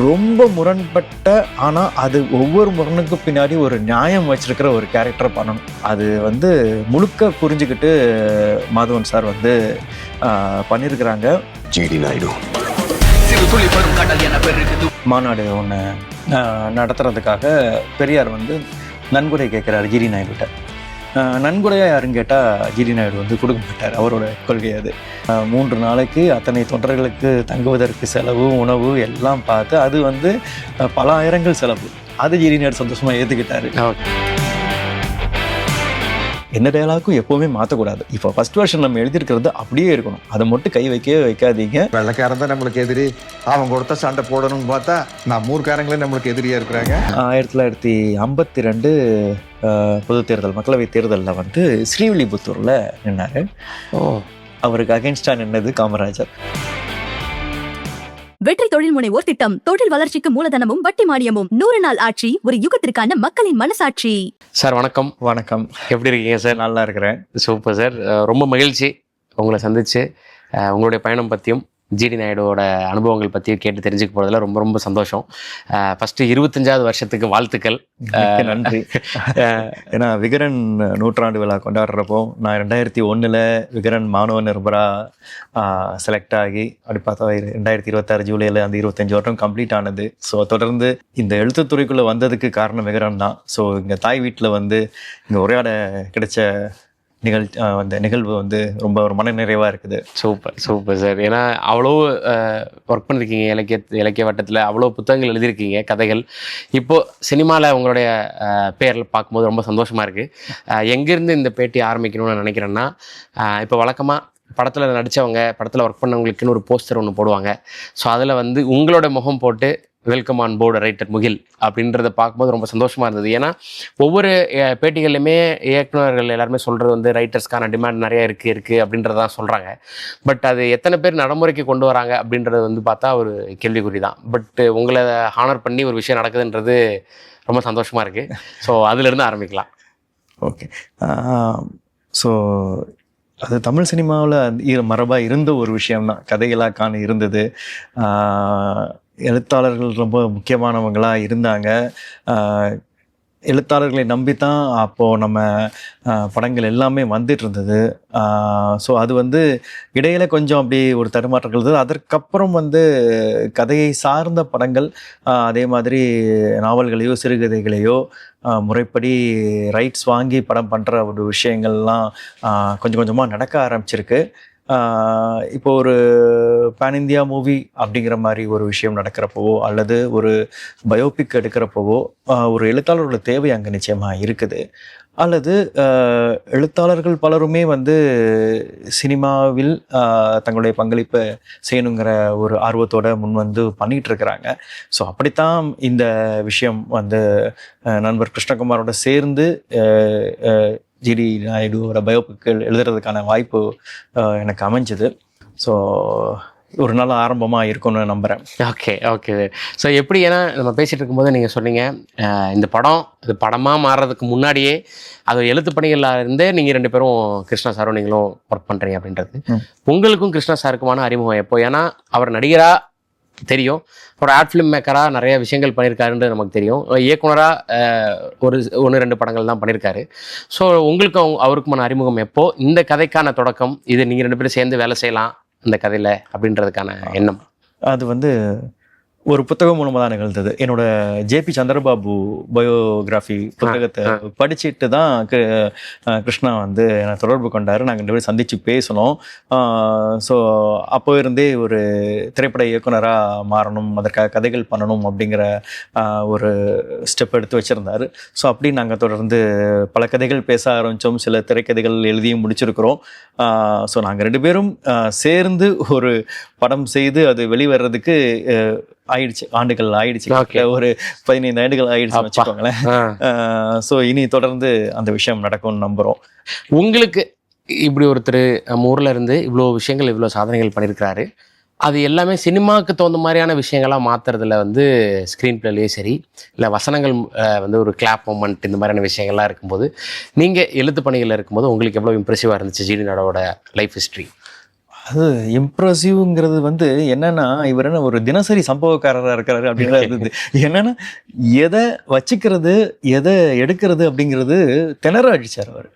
ரொம்ப முரண்பட்ட, ஆனால் அது ஒவ்வொரு முரணுக்கு பின்னாடி ஒரு நியாயம் வச்சிருக்கிற ஒரு கேரக்டர் பண்ணணும். அது வந்து முழுக்க புரிஞ்சுக்கிட்டு மாதவன் சார் வந்து பண்ணியிருக்கிறாங்க. ஜிடி நாயுடு மாநாடு ஒன்று நடத்துறதுக்காக பெரியார் வந்து நன்கொடை கேட்குறாரு ஜிடி நாயுடுகிட்ட. நன்கொடையாக யாருன்னு கேட்டால் ஜிடி நாயுடு வந்து கொடுக்க மாட்டார். அவரோட கொள்கை அது. 3 நாளைக்கு அத்தனை தொண்டர்களுக்கு தங்குவதற்கு செலவு, உணவு எல்லாம் பார்த்து அது வந்து பல ஆயிரங்கள் செலவு. அது ஜிடி நாயுடு சந்தோஷமாக ஏற்றுக்கிட்டாரு. என்ன டயலாக்கும் எப்போவுமே மாற்றக்கூடாது. இப்போ ஃபர்ஸ்ட் வெர்ஷன் நம்ம எழுதியிருக்கிறது அப்படியே இருக்கணும். அதை மட்டும் கை வைக்கவே வைக்காதீங்க. வெள்ளைக்காரன் தான் நம்மளுக்கு எதிரி, அவன் கொடுத்த சண்டை போடணும்னு பார்த்தா நம்ம ஊர்க்காரங்களே நம்மளுக்கு எதிரியாக இருக்கிறாங்க. 1952 பொது தேர்தல், மக்களவை தேர்தலில் வந்து ஸ்ரீவில்லிபுத்தூரில் நின்னார். அவருக்கு அகென்ஸ்டாக நின்னது காமராஜர். வெற்றி தொழில் முனைவோர் திட்டம், தொழில் வளர்ச்சிக்கு மூலதனமும் வட்டி மானியமும், 100 நாள் ஆட்சி, ஒரு யுகத்திற்கான மக்களின் மனசாட்சி. சார் வணக்கம். வணக்கம். எப்படி இருக்கீங்க சார்? நல்லா இருக்கிறேன். Super sir. ரொம்ப மகிழ்ச்சி உங்களை சந்திச்சு. உங்களுடைய பயணம் பற்றியும் ஜிடி நாயுடுவோட அனுபவங்கள் பற்றியும் கேட்டு தெரிஞ்சுக்க போகிறதுல ரொம்ப ரொம்ப சந்தோஷம். ஃபஸ்ட்டு 25வது வருஷத்துக்கு வாழ்த்துக்கள். நன்றி. ஏன்னா விகடன் 100ஆண்டு விழா கொண்டாடுறப்போ நான் 2001 விகடன் மாணவ நிருபராக செலக்ட் ஆகி அப்படி பார்த்தா 2026 ஜூலையில் அந்த 25 வருடம் கம்ப்ளீட் ஆனது. ஸோ தொடர்ந்து இந்த எழுத்துத்துறைக்குள்ளே வந்ததுக்கு காரணம் விகடன் தான். ஸோ இங்கே தாய் வீட்டில் வந்து இங்கே உரையாட கிடைச்ச அந்த நிகழ்வு வந்து ரொம்ப ஒரு மன நிறைவாக இருக்குது. Super super sir. ஏன்னா அவ்வளோ ஒர்க் பண்ணியிருக்கீங்க, இலக்கிய வட்டத்தில் அவ்வளோ புத்தகங்கள் எழுதியிருக்கீங்க, கதைகள். இப்போது சினிமாவில் உங்களுடைய பேரில் பார்க்கும்போது ரொம்ப சந்தோஷமாக இருக்குது. எங்கேருந்து இந்த பேட்டி ஆரம்பிக்கணும்னு நான் நினைக்கிறேன்னா, இப்போ வழக்கமாக படத்தில் நடித்தவங்க, படத்தில் ஒர்க் பண்ணவங்களுக்குன்னு ஒரு போஸ்டர் ஒன்று போடுவாங்க. ஸோ அதில் வந்து உங்களோட முகம் போட்டு வெல்கம் ஆன் போர்டு ரைட்டர் முகில் அப்படின்றத பார்க்கும்போது ரொம்ப சந்தோஷமாக இருந்தது. ஏன்னா ஒவ்வொரு பேட்டிகள்லையுமே இயக்குநர்கள் எல்லாருமே சொல்கிறது வந்து ரைட்டர்ஸ்க்கான டிமாண்ட் நிறைய இருக்குது அப்படின்றதான் சொல்கிறாங்க. பட் அது எத்தனை பேர் நடைமுறைக்கு கொண்டு வராங்க அப்படின்றது வந்து பார்த்தா ஒரு கேள்விக்குறி தான். பட் உங்களை ஹானர் பண்ணி ஒரு விஷயம் நடக்குதுன்றது ரொம்ப சந்தோஷமாக இருக்குது. ஸோ அதிலிருந்து ஆரம்பிக்கலாம். ஓகே. ஸோ அது தமிழ் சினிமாவில் மரபாக இருந்த ஒரு விஷயம்தான். கதைகளாக்கான இருந்தது. எழுத்தாளர்கள் ரொம்ப முக்கியமானவங்களாக இருந்தாங்க. எழுத்தாளர்களை நம்பித்தான் அப்போது நம்ம படங்கள் எல்லாமே வந்துட்டு இருந்தது. ஸோ அது வந்து இடையில கொஞ்சம் அப்படி ஒரு தடுமாற்றங்கள் இருந்தது. அதற்கப்புறம் வந்து கதையை சார்ந்த படங்கள், அதே மாதிரி நாவல்களையோ சிறுகதைகளையோ முறைப்படி ரைட்ஸ் வாங்கி படம் பண்ணுற ஒரு விஷயங்கள்லாம் கொஞ்சம் கொஞ்சமாக நடக்க ஆரம்பிச்சிருக்கு. இப்போ ஒரு பேன் இந்தியா மூவி அப்படிங்கிற மாதிரி ஒரு விஷயம் நடக்கிறப்பவோ அல்லது ஒரு பயோபிக் எடுக்கிறப்பவோ ஒரு எழுத்தாளரோட தேவை அங்கே நிச்சயமாக இருக்குது. அல்லது எழுத்தாளர்கள் பலருமே வந்து சினிமாவில் தங்களுடைய பங்களிப்பை செய்யணுங்கிற ஒரு ஆர்வத்தோடு முன் வந்து பண்ணிகிட்ருக்கிறாங்க. ஸோ அப்படித்தான் இந்த விஷயம் வந்து நண்பர் கிருஷ்ணகுமாரோட சேர்ந்து ஜிடி நாயுடுவோட பயோபிக்கள் எழுதுறதுக்கான வாய்ப்பு எனக்கு அமைஞ்சது. ஸோ ஒரு நாள் ஆரம்பமாக இருக்கும்னு நம்புகிறேன். Okay okay. ஸோ எப்படி, ஏன்னா நம்ம பேசிகிட்டு இருக்கும்போது நீங்கள் சொன்னீங்க இந்த படம் இது படமாக மாறுறதுக்கு முன்னாடியே அது எழுத்து பணிகளில் இருந்தே நீங்கள் 2 பேரும் கிருஷ்ணா சாரும் நீங்களும் ஒர்க் பண்ணுறீங்க அப்படின்றது. உங்களுக்கும் கிருஷ்ணா சாருக்குமான அறிமுகம் எப்போ? ஏன்னா அவர் நடிகராக தெரியும், ஒரு ஆர்ட் ஃபிலிம் மேக்கராக நிறைய விஷயங்கள் பண்ணியிருக்காருன்றது நமக்கு தெரியும். இயக்குனராக ஒரு 1-2 படங்கள் தான் பண்ணியிருக்காரு. ஸோ உங்களுக்கும் அவருக்குமான அறிமுகம் எப்போ? இந்த கதைக்கான தொடக்கம், இது நீங்கள் 2 பேரும் சேர்ந்து வேலை செய்யலாம் இந்த கதையில் அப்படின்றதுக்கான எண்ணம்? அது வந்து ஒரு புத்தகம் மூலமாக தான் நிகழ்ந்தது. என்னோட ஜேபி சந்திரபாபு பயோகிராஃபி புத்தகத்தை படிச்சுட்டு தான் கிருஷ்ணா வந்து என்னை தொடர்பு கொண்டார். நாங்கள் 2 பேரும் சந்தித்து பேசணும். ஸோ அப்போ இருந்தே ஒரு திரைப்பட இயக்குனராக மாறணும், அதற்காக கதைகள் பண்ணணும் அப்படிங்கிற ஒரு ஸ்டெப் எடுத்து வச்சுருந்தார். ஸோ அப்படி நாங்கள் தொடர்ந்து பல கதைகள் பேச ஆரம்பித்தோம். சில திரைக்கதைகள் எழுதியும் முடிச்சிருக்கிறோம். ஸோ நாங்கள் 2 பேரும் சேர்ந்து ஒரு படம் செய்து அது வெளிவர்றதுக்கு ஆண்டுகள் ஆயிடுச்சு. ஒரு 15 ஆண்டுகள் ஆயிடுச்சு வச்சுக்கோங்களேன். ஸோ இனி தொடர்ந்து அந்த விஷயம் நடக்கும்னு நம்புகிறோம். உங்களுக்கு இப்படி ஒருத்தர் நம்ம ஊரில் இருந்து இவ்வளோ விஷயங்கள், இவ்வளோ சாதனைகள் பண்ணியிருக்கிறாரு. அது எல்லாமே சினிமாவுக்கு தகுந்த மாதிரியான விஷயங்களாக மாற்றுறதுல வந்து ஸ்க்ரீன் பிளேலேயே சரி, இல்லை வசனங்கள் வந்து ஒரு கிளாப் மொமெண்ட் இந்த மாதிரியான விஷயங்கள்லாம் இருக்கும்போது, நீங்கள் எழுத்து பணிகளில் இருக்கும்போது உங்களுக்கு எவ்வளோ இம்ப்ரெசிவாக இருந்துச்சு ஜிடி நாயுடுவோட லைஃப் ஹிஸ்ட்ரி? அது இம்ப்ரெசிவ்ங்கிறது வந்து என்னன்னா, இவர் என்ன ஒரு தினசரி சம்பவக்காரரா இருக்கிறாரு அப்படின்னு தான் இருந்தது. என்னன்னா, எதை வச்சுக்கிறது, எதை எடுக்கிறது அப்படிங்கிறது திணற அடிச்சார் அவர்.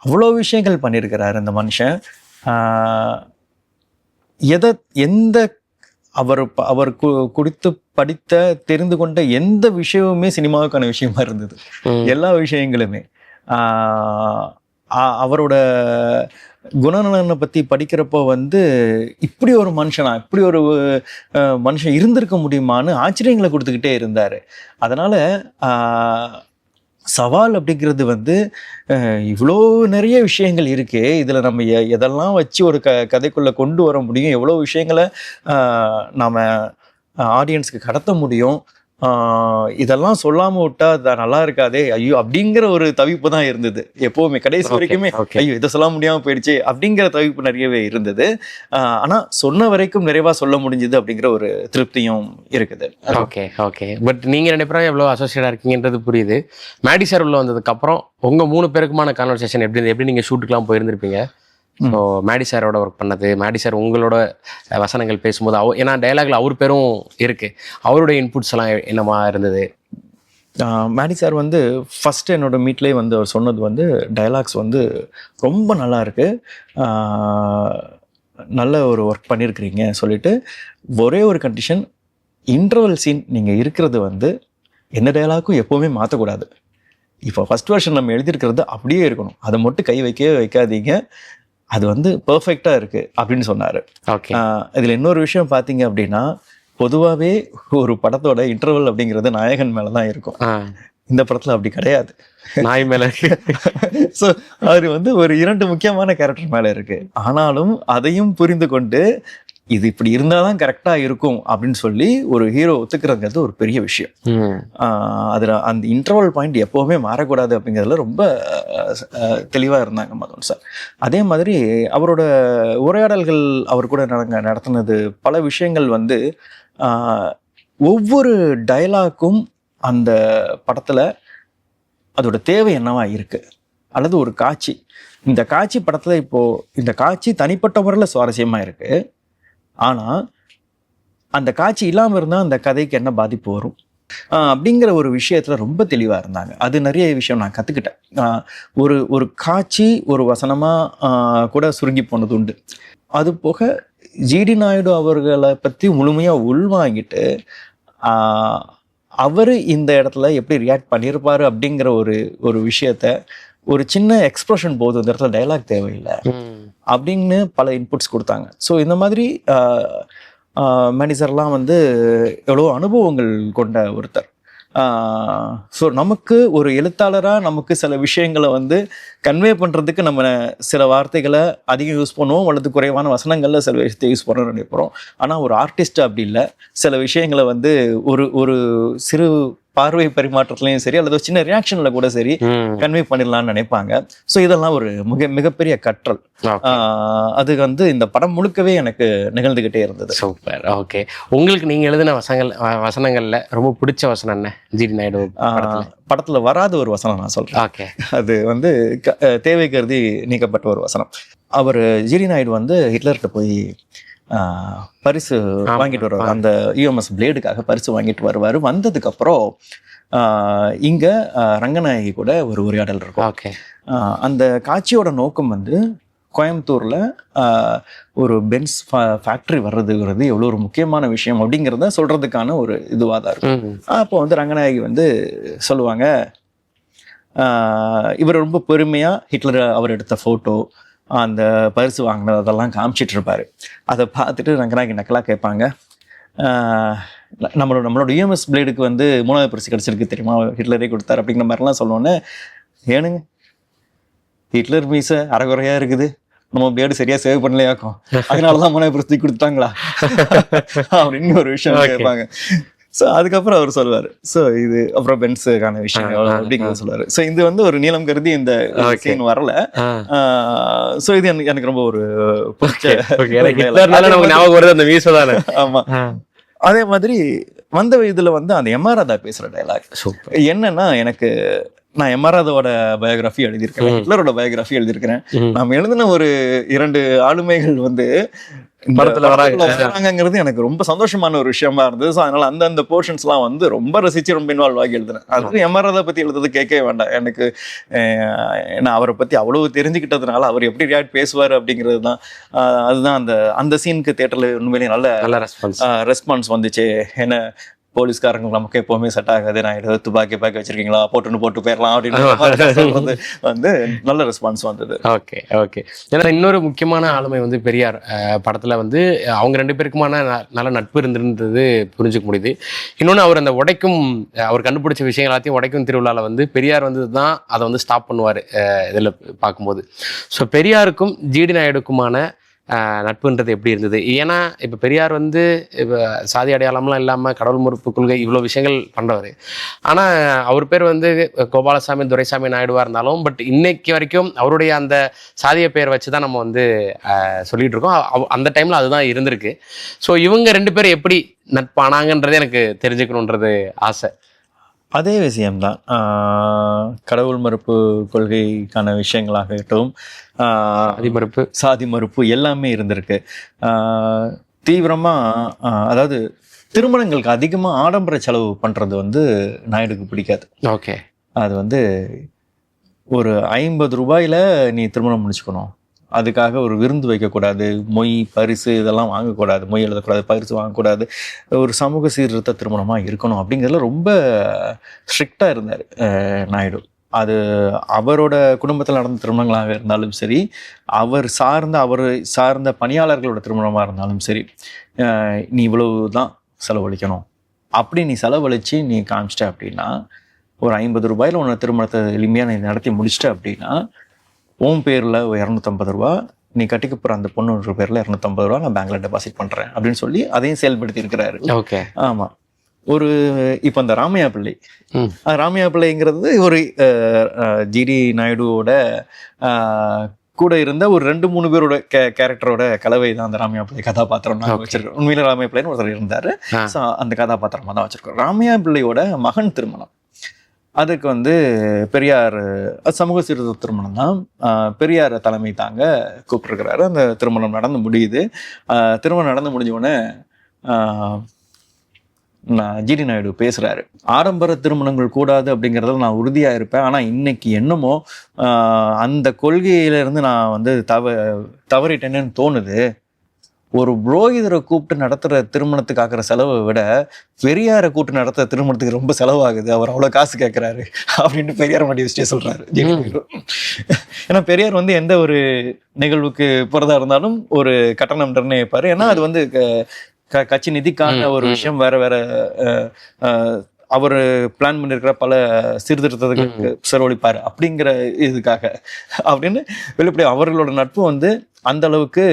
அவ்வளோ விஷயங்கள் பண்ணியிருக்கிறாரு அந்த மனுஷன். எதை எந்த அவர் அவர் குறித்து படித்த தெரிந்து கொண்ட எந்த விஷயமுமே சினிமாவுக்கான விஷயமா இருந்தது. எல்லா விஷயங்களுமே அவரோட குணநலனை பற்றி படிக்கிறப்போ வந்து இப்படி ஒரு மனுஷனா, இப்படி ஒரு மனுஷன் இருந்திருக்க முடியுமான்னு ஆச்சரியங்களை கொடுத்துக்கிட்டே இருந்தார். அதனால் சவால் அப்படிங்கிறது வந்து இவ்வளோ நிறைய விஷயங்கள் இருக்கே, இதில் நம்ம எதெல்லாம் வச்சு ஒரு கதைக்குள்ளே கொண்டு வர முடியும், எவ்வளோ விஷயங்களை நாம் ஆடியன்ஸுக்கு கடத்த முடியும், இதெல்லாம் சொல்லாமல் விட்டா அது நல்லா இருக்காதே ஐயோ அப்படிங்கிற ஒரு தவிப்பு தான் இருந்தது எப்போவுமே. கடைசி வரைக்குமே ஐயோ இதை சொல்ல முடியாமல் போயிடுச்சு அப்படிங்கிற தவிப்பு நிறையவே இருந்தது. ஆனால் சொன்ன வரைக்கும் நிறைவாக சொல்ல முடிஞ்சது அப்படிங்கிற ஒரு திருப்தியும் இருக்குது. Okay okay. பட் நீங்கள் 2 பேரும் எவ்வளோ அசோசியேட்டாக இருக்கீங்கன்றது புரியுது. மேடி சார் உள்ள வந்ததுக்கப்புறம் உங்கள் 3 பேருக்குமான கான்வர்சேஷன் எப்படி நீங்கள் ஷூட்டுக்கெலாம் போயிருந்திருப்பீங்க? ஸோ மேடி சாரோட ஒர்க் பண்ணது, மேடி சார் உங்களோட வசனங்கள் பேசும்போது ஏன்னா டைலாக்ல அவர் பேரும் இருக்கு, அவருடைய இன்புட்ஸ் எல்லாம் என்னமா இருந்தது? மேடி சார் வந்து ஃபஸ்ட்டு என்னோட மீட்லேயே வந்து அவர் சொன்னது வந்து டைலாக்ஸ் வந்து ரொம்ப நல்லா இருக்கு, நல்ல ஒரு ஒர்க் பண்ணியிருக்கிறீங்க சொல்லிட்டு, ஒரே ஒரு கண்டிஷன், இன்டர்வல் சீன் நீங்கள் இருக்கிறது வந்து எந்த டைலாக்கும் எப்போவுமே மாற்றக்கூடாது. இப்போ ஃபஸ்ட் வெர்ஷன் நம்ம எழுதியிருக்கிறது அப்படியே இருக்கணும், அதை மட்டும் கை வைக்கவே வைக்காதீங்க, அது வந்து பர்ஃபெக்டாக இருக்குது அப்படின்னு சொன்னார். ஓகே. இதில் இன்னொரு விஷயம் பார்த்தீங்க அப்படின்னா, பொதுவாகவே ஒரு படத்தோட இன்டர்வல் அப்படிங்கிறது நாயகன் மேலே தான் இருக்கும். இந்த படத்தில் அப்படி கிடையாது, நாய் மேலே இருக்கு. ஸோ அவர் வந்து ஒரு 2 முக்கியமான கேரக்டர் மேலே இருக்குது. ஆனாலும் அதையும் புரிந்து கொண்டு இது இப்படி இருந்தால் தான் கரெக்டாக இருக்கும் அப்படின்னு சொல்லி ஒரு ஹீரோ ஒத்துக்கிறதுங்கிறது ஒரு பெரிய விஷயம். அதில் அந்த இன்டர்வல் பாயிண்ட் எப்போவுமே மாறக்கூடாது அப்படிங்கிறதுல ரொம்ப தெளிவாக இருந்தாங்க மதன் சார். அதே மாதிரி அவரோட உரையாடல்கள் அவர் கூட நடத்தினது பல விஷயங்கள் வந்து ஒவ்வொரு டயலாக்கும் அந்த படத்தில் அதோட தேவை என்னவா இருக்குது, அல்லது ஒரு காட்சி, இந்த காட்சி படத்தில் இப்போது இந்த காட்சி தனிப்பட்ட முறையில் சுவாரஸ்யமாக இருக்குது, ஆனால் அந்த காட்சி இல்லாமல் இருந்தால் அந்த கதைக்கு என்ன பாதிப்பு வரும் அப்படிங்கிற ஒரு விஷயத்தில் ரொம்ப தெளிவாக இருந்தாங்க. அது நிறைய விஷயம் நான் கற்றுக்கிட்டேன். ஒரு காட்சி ஒரு வசனமாக கூட சுருங்கி போனது உண்டு. அது போக ஜிடி நாயுடு அவர்களை பற்றி முழுமையாக உள்வாங்கிட்டு அவர் இந்த இடத்துல எப்படி ரியாக்ட் பண்ணியிருப்பார் அப்படிங்கிற ஒரு விஷயத்த, ஒரு சின்ன எக்ஸ்ப்ரெஷன் போதும், இந்த இடத்துல டைலாக் தேவையில்லை அப்படின்னு பல இன்புட்ஸ் கொடுத்தாங்க. ஸோ இந்த மாதிரி மேனேஜர்லாம் வந்து எவ்வளோ அனுபவங்கள் கொண்ட ஒருத்தர். ஸோ நமக்கு ஒரு எழுத்தாளராக நமக்கு சில விஷயங்களை வந்து கன்வே பண்ணுறதுக்கு நம்ம சில வார்த்தைகளை அதிகம் யூஸ் பண்ணுவோம், அல்லது குறைவான வசனங்களில் சில விஷயத்தை யூஸ் பண்ணணும்னு நினைப்போம். ஆனால் ஒரு ஆர்டிஸ்ட் அப்படி இல்லை, சில விஷயங்களை வந்து ஒரு சிறு பார்வை பரிமாற்றத்துலையும் சரி, அல்லது சின்ன ரியாக்ஷன்ல கூட சரி கன்வே பண்ணிடலாம்னு நினைப்பாங்க. ஸோ இதெல்லாம் ஒரு மிகப்பெரிய கற்றல். அது வந்து இந்த படம் முழுக்கவே எனக்கு நிகழ்ந்துகிட்டே இருந்தது. சூப்பர். ஓகே. உங்களுக்கு நீங்க எழுதின வசனங்கள்ல ரொம்ப பிடிச்ச வசனம் என்ன? ஜிடி நாயுடு படத்துல வராத ஒரு வசனம் நான் சொல்றேன். ஓகே. அது வந்து தேவை கருதி நீக்கப்பட்ட ஒரு வசனம். அவர் ஜிடி நாயுடு வந்து ஹிட்லர்கிட்ட போய் பரிசு வாங்கிட்டு வருவார், அந்த யூஎம்எஸ் பிளேடுக்காக பரிசு வாங்கிட்டு வருவார். வந்ததுக்கப்புறம் இங்கே ரங்கநாயகி கூட ஒரு உரையாடல் இருக்கும். ஓகே. அந்த காட்சியோட நோக்கம் வந்து கோயம்புத்தூரில் ஒரு பென்ஸ் ஃபேக்ட்ரி வர்றதுங்கிறது எவ்வளோ ஒரு முக்கியமான விஷயம் அப்படிங்கிறத சொல்கிறதுக்கான ஒரு இதுவாக தான் இருக்கும். அப்போ வந்து ரங்கநாயகி வந்து சொல்லுவாங்க, இவர் ரொம்ப பெருமையாக ஹிட்லர் அவர் எடுத்த ஃபோட்டோ, அந்த பரிசு வாங்கினது அதெல்லாம் காமிச்சிட்டு இருப்பாரு. அதை பார்த்துட்டு ரங்கநாயகி நக்கலாக கேட்பாங்க, நம்மளோட யூஎம்எஸ் பிளேடுக்கு வந்து 3வது பரிசு கிடச்சிருக்கு தெரியுமா, ஹிட்லரே கொடுத்தாரு அப்படிங்கிற மாதிரிலாம் சொன்னோன்னே, ஏனுங்க ஹிட்லர் மீசை அரைகுறையாக இருக்குது, நம்ம பிளேடு சரியாக சேவ் பண்ணலையாக்கும், அதனால தான் 3வது பரிசு கொடுத்தாங்களா அப்படின்னு ஒரு விஷயம் கேட்பாங்க. ஸோ அதுக்கப்புறம் அவர் சொல்லுவார், ஸோ இது அப்புறம் பென்ஸுக்கான விஷயங்கள் அப்படிங்கிறத சொல்லுவார். ஸோ இது வந்து ஒரு நீளம் கருதி இந்த சீன் வரல. ஸோ இது எனக்கு ரொம்ப ஒரு ஆமா. அதே மாதிரி வந்த இதுல வந்து அந்த எம்ஆர் ராதா பேசுற டைலாக் என்னன்னா, எனக்கு நான் எம்ஆர்ஆதோட பயோகிராஃபி எழுதியிருக்கேன், ஹிட்லரோட பயோகிராஃபி எழுதியிருக்கிறேன். நாம் எழுதின ஒரு 2 ஆளுமைகள் வந்து படத்துல வராங்கிறது எனக்கு ரொம்ப சந்தோஷமான ஒரு விஷயமா இருந்தது. ஸோ அதனால அந்தந்த போர்ஷன்ஸ்லாம் வந்து ரொம்ப ரசிச்சு ரொம்ப இன்வால்வ் ஆகி எழுதுனேன். அது எம்ஆர்ஆதை பத்தி எழுதுறது கேட்கவே வேண்டாம் எனக்கு. நான் அவரை பத்தி அவ்வளவு தெரிஞ்சுக்கிட்டதுனால அவர் எப்படி ரியாக்ட் பேசுவார் அப்படிங்கிறது தான். அதுதான் அந்த சீனுக்கு தியேட்டர்ல உண்மையிலேயே நல்ல ரெஸ்பான்ஸ் வந்துச்சு. என்ன போலீஸ்காரங்க நமக்கு எப்பவுமே செட் ஆகாது, நான் ஏதாவது துப்பாக்கி வச்சிருக்கீங்களா, போட்டு போயிடலாம் அப்படின்னு வந்து நல்ல ரெஸ்பான்ஸ் வந்தது. Okay okay. ஏன்னா இன்னொரு முக்கியமான ஆளுமை வந்து பெரியார் படத்துல வந்து அவங்க 2 பேருக்குமான நல்ல நட்பு இருந்திருந்தது புரிஞ்சுக்க முடியுது. இன்னொன்று அவர் அந்த அவர் கண்டுபிடிச்ச விஷயங்கள் எல்லாத்தையும் உடைக்கும் திருவிழாவில் வந்து பெரியார் வந்து தான் அதை வந்து ஸ்டாப் பண்ணுவார் இதில் பார்க்கும்போது. ஸோ பெரியாருக்கும் ஜிடி நாயுடுக்குமான நட்புன்றது எப்படி இருந்தது? ஏன்னா இப்போ பெரியார் வந்து இப்போ சாதி அடையாளம்லாம் இல்லாமல் கடவுள் மறுப்பு கொள்கை இவ்வளோ விஷயங்கள் பண்ணுறவர். ஆனால் அவர் பேர் வந்து கோபாலசாமி துரைசாமி நாயுடுவாக இருந்தாலும் பட் இன்னைக்கு வரைக்கும் அவருடைய அந்த சாதிய பெயர் வச்சு தான் நம்ம வந்து சொல்லிட்டு இருக்கோம். அந்த டைமில் அதுதான் இருந்திருக்கு. ஸோ இவங்க 2 பேரும் எப்படி நட்பானாங்கன்றது எனக்கு தெரிஞ்சுக்கணுன்றது ஆசை. அதே விஷயம்தான், கடவுள் மறுப்பு கொள்கைக்கான விஷயங்களாகட்டும், சாதி மறுப்பு எல்லாமே இருந்திருக்கு. தீவிரமா அதாவது திருமணங்களுக்கு அதிகமா ஆடம்பர செலவு பண்றது வந்து நாயுடுக்கு பிடிக்காது. ஓகே. அது வந்து ஒரு 50 ரூபாயில நீ திருமணம் முடிச்சுக்கணும், அதுக்காக ஒரு விருந்து வைக்கக்கூடாது, மொய் பரிசு இதெல்லாம் வாங்கக்கூடாது, மொய் எழுதக்கூடாது, பரிசு வாங்கக்கூடாது, ஒரு சமூக சீர்திருத்த திருமணமாக இருக்கணும் அப்படிங்கிறதுல ரொம்ப ஸ்ட்ரிக்டாக இருந்தார் நாயுடு. அது அவரோட குடும்பத்தில் நடந்த திருமணங்களாக இருந்தாலும் சரி, அவர் சார்ந்த பணியாளர்களோட திருமணமாக இருந்தாலும் சரி, நீ இவ்வளவு தான் செலவழிக்கணும், அப்படி நீ செலவழித்து நீ காமிச்சிட்ட அப்படின்னா, ஒரு 50 ரூபாயில் உன்னை திருமணத்தை எளிமையாக நீ நடத்தி முடிச்சிட்ட அப்படின்னா, உன் பேரில் 250 ரூபா, நீ கட்டிக்க போகிற அந்த பொண்ணு பேரில் 250 ரூபா நான் பேங்க்ல டெபாசிட் பண்ணுறேன் அப்படின்னு சொல்லி அதையும் செயல்படுத்தி இருக்கிறாரு. ஓகே. ஆமாம். இப்போ இந்த ராமையா பிள்ளைங்கிறது ஒரு ஜிடி நாயுடுவோட கூட இருந்த ஒரு 2-3 பேரோட கேரக்டரோட கலவை தான் அந்த ராமையா பிள்ளை கதாபாத்திரம் நான் வச்சிருக்கோம். உண்மையில ராமையா பிள்ளைன்னு ஒருத்தர் இருந்தாரு, அந்த கதாபாத்திரமா தான் வச்சிருக்கோம். ராமையா பிள்ளையோட மகன் திருமணம், அதுக்கு வந்து பெரியார் சமூக சீர்திருத்த திருமணம் தான், பெரியார் தலைமை தாங்க கூப்பிட்டுருக்கிறாரு. அந்த திருமணம் நடந்து முடியுது. திருமணம் நடந்து முடிஞ்ச உடனே ஜிடி நாயுடு பேசுறாரு, ஆடம்பர திருமணங்கள் கூடாது அப்படிங்கிறதுல நான் உறுதியா இருப்பேன், ஆனா இன்னைக்கு என்னமோ அந்த கொள்கையிலிருந்து நான் வந்து தவறிட்டேன்னு தோணுது. ஒரு புரோகிதரை கூப்பிட்டு நடத்துகிற திருமணத்துக்கு ஆகிற செலவை விட பெரியாரை கூப்பிட்டு நடத்துகிற திருமணத்துக்கு ரொம்ப செலவாகுது, அவர் அவ்வளோ காசு கேட்குறாரு அப்படின்னு பெரியார் மாட்டி வச்சுட்டே சொல்கிறாரு. ஏன்னா பெரியார் வந்து எந்த ஒரு நிகழ்வுக்கு போகிறதா இருந்தாலும் ஒரு கட்டணம் நிர்ணயிப்பார். ஏன்னா அது வந்து கட்சி நிதிக்கான ஒரு விஷயம், வேற அவர் பிளான் பண்ணியிருக்கிற பல சீர்திருத்தத்துக்கு செலவழிப்பார் அப்படிங்கிற இதுக்காக அப்படின்னு வெளிப்படையாக அவர்களோட நட்பு வந்து அந்த அளவுக்கு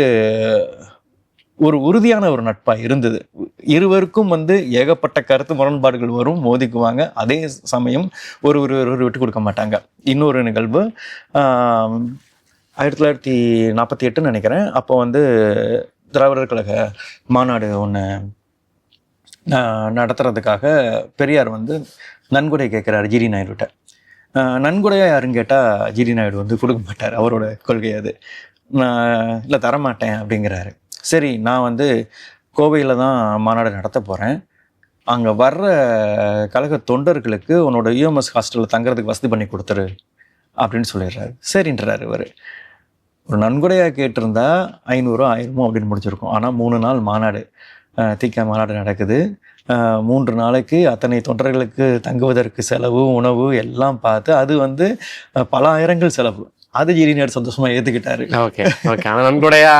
ஒரு உறுதியான ஒரு நட்பா இருந்தது. இருவருக்கும் வந்து ஏகப்பட்ட கருத்து முரண்பாடுகள் வரும், மோதிக்குவாங்க, அதே சமயம் ஒரு விட்டு கொடுக்க மாட்டாங்க. இன்னொரு நிகழ்வு 1948 நினைக்கிறேன். அப்போ வந்து திராவிடர் கழக மாநாடு ஒன்று நடத்துறதுக்காக பெரியார் வந்து நன்கொடை கேட்குறாரு ஜிடி நாயுடுகிட்ட. நன்கொடையாக யாருன்னு கேட்டால் ஜிடி நாயுடு வந்து கொடுக்க மாட்டார், அவரோட கொள்கை அது. இல்லை தரமாட்டேன் அப்படிங்கிறாரு. சரி, நான் வந்து கோவையில் தான் மாநாடு நடத்த போகிறேன், அங்கே வர்ற கழக தொண்டர்களுக்கு உன்னோட யூஎம்எஸ் ஹாஸ்டலில் தங்குறதுக்கு வசதி பண்ணி கொடுத்துரு அப்படின்னு சொல்லிடுறாரு. சரின்றாரு இவர். ஒரு நன்கொடையாக கேட்டிருந்தா 500 1000 அப்படின்னு முடிச்சிருக்கும். ஆனால் 3 நாள் மாநாடு, தீக்கா மாநாடு நடக்குது. 3 நாளைக்கு அத்தனை தொண்டர்களுக்கு தங்குவதற்கு செலவு, உணவு எல்லாம் பார்த்து அது வந்து பல ஆயிரங்கள் செலவு. அது ஜிடி நாயுடு சந்தோஷமா ஏத்துக்கிட்டாரு. நன்கொடையா